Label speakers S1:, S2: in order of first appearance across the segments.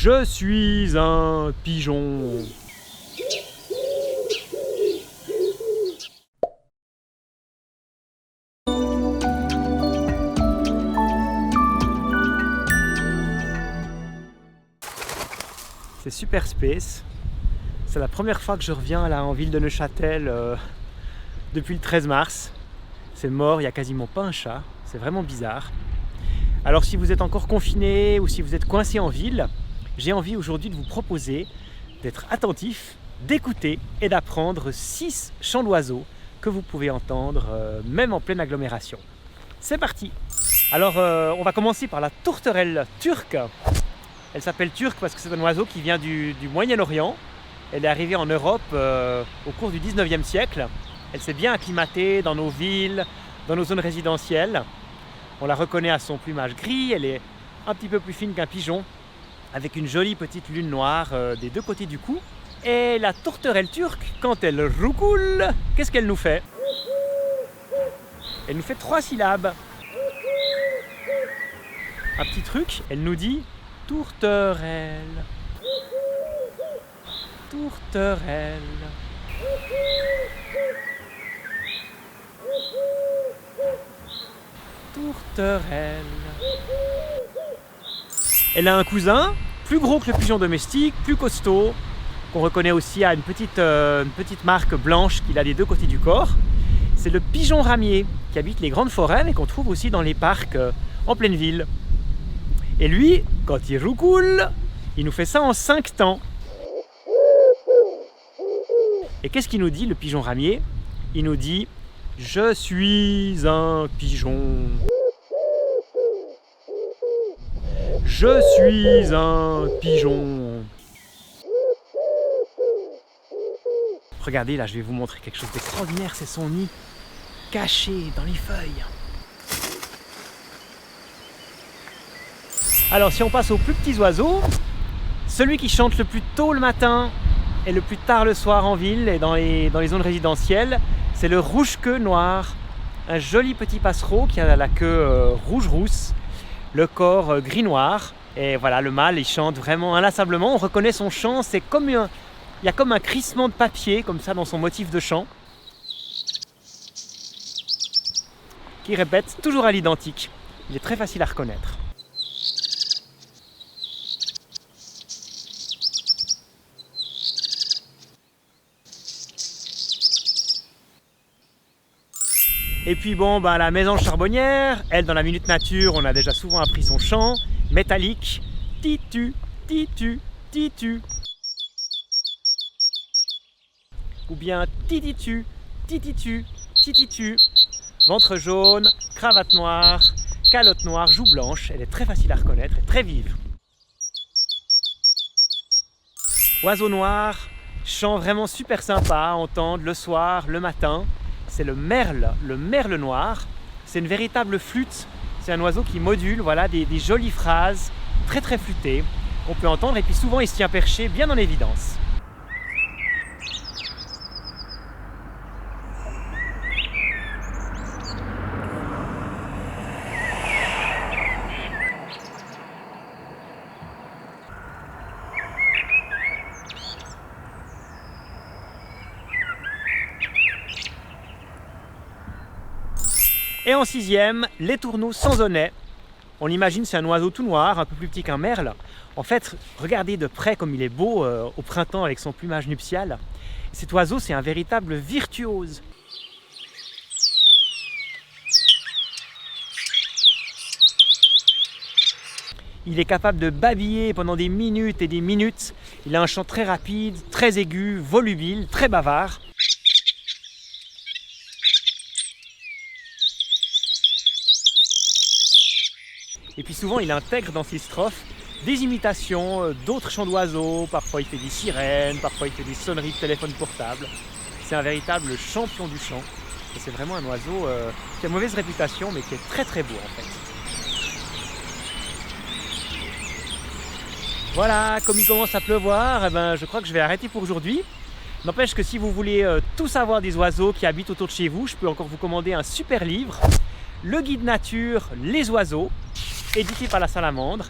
S1: Je suis un pigeon. C'est super space. C'est la première fois que je reviens là en ville de Neuchâtel depuis le 13 mars. C'est mort, il n'y a quasiment pas un chat. C'est vraiment bizarre. Alors si vous êtes encore confiné ou si vous êtes coincé en ville, j'ai envie aujourd'hui de vous proposer d'être attentif, d'écouter et d'apprendre 6 chants d'oiseaux que vous pouvez entendre même en pleine agglomération. C'est parti! Alors on va commencer par la tourterelle turque. Elle s'appelle turque parce que c'est un oiseau qui vient du Moyen-Orient. Elle est arrivée en Europe au cours du 19e siècle. Elle s'est bien acclimatée dans nos villes, dans nos zones résidentielles. On la reconnaît à son plumage gris, elle est un petit peu plus fine qu'un pigeon, avec une jolie petite lune noire des deux côtés du cou. Et la tourterelle turque, quand elle roucoule, qu'est-ce qu'elle nous fait? Elle nous fait 3 syllabes. Un petit truc, elle nous dit tourterelle, tourterelle. Tourterelle. Elle a un cousin, plus gros que le pigeon domestique, plus costaud, qu'on reconnaît aussi à une petite marque blanche qu'il a des deux côtés du corps. C'est le pigeon ramier qui habite les grandes forêts mais qu'on trouve aussi dans les parcs en pleine ville. Et lui, quand il roucoule, il nous fait ça en 5 temps. Et qu'est-ce qu'il nous dit, le pigeon ramier? Il nous dit « Je suis un pigeon. Je suis un pigeon. » Regardez, là, je vais vous montrer quelque chose d'extraordinaire. C'est son nid, caché dans les feuilles. Alors, si on passe aux plus petits oiseaux, celui qui chante le plus tôt le matin et le plus tard le soir en ville et dans les zones résidentielles, c'est le rouge-queue noir, un joli petit passereau qui a la queue rouge-rousse, le corps gris-noir. Et voilà, le mâle, il chante vraiment inlassablement. On reconnaît son chant, c'est comme il y a comme un crissement de papier, comme ça, dans son motif de chant, qui répète toujours à l'identique. Il est très facile à reconnaître. Et puis bon, la mésange charbonnière, elle dans la Minute Nature, on a déjà souvent appris son chant, métallique, titu, titu, titu. Ou bien tititu, tititu, tititu. Ventre jaune, cravate noire, calotte noire, joue blanche, elle est très facile à reconnaître et très vive. Oiseau noir, chant vraiment super sympa à entendre le soir, le matin. C'est le merle noir. C'est une véritable flûte. C'est un oiseau qui module des jolies phrases très très flûtées qu'on peut entendre et puis souvent il se tient perché bien en évidence. Et en 6e, les tourneaux sansonnets. On l'imagine, c'est un oiseau tout noir, un peu plus petit qu'un merle. En fait, regardez de près comme il est beau au printemps avec son plumage nuptial. Cet oiseau, c'est un véritable virtuose. Il est capable de babiller pendant des minutes et des minutes. Il a un chant très rapide, très aigu, volubile, très bavard. Et puis souvent, il intègre dans ses strophes des imitations d'autres chants d'oiseaux. Parfois, il fait des sirènes, parfois, il fait des sonneries de téléphone portable. C'est un véritable champion du chant. Et c'est vraiment un oiseau qui a mauvaise réputation, mais qui est très très beau en fait. Voilà, comme il commence à pleuvoir, je crois que je vais arrêter pour aujourd'hui. N'empêche que si vous voulez tout savoir des oiseaux qui habitent autour de chez vous, je peux encore vous commander un super livre, le guide nature Les Oiseaux, édité par la Salamandre.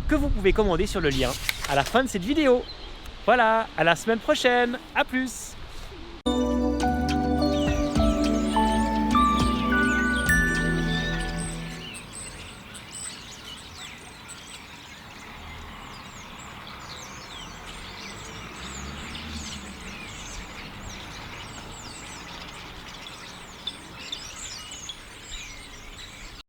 S1: que vous pouvez commander sur le lien à la fin de cette vidéo. Voilà, à la semaine prochaine, à plus!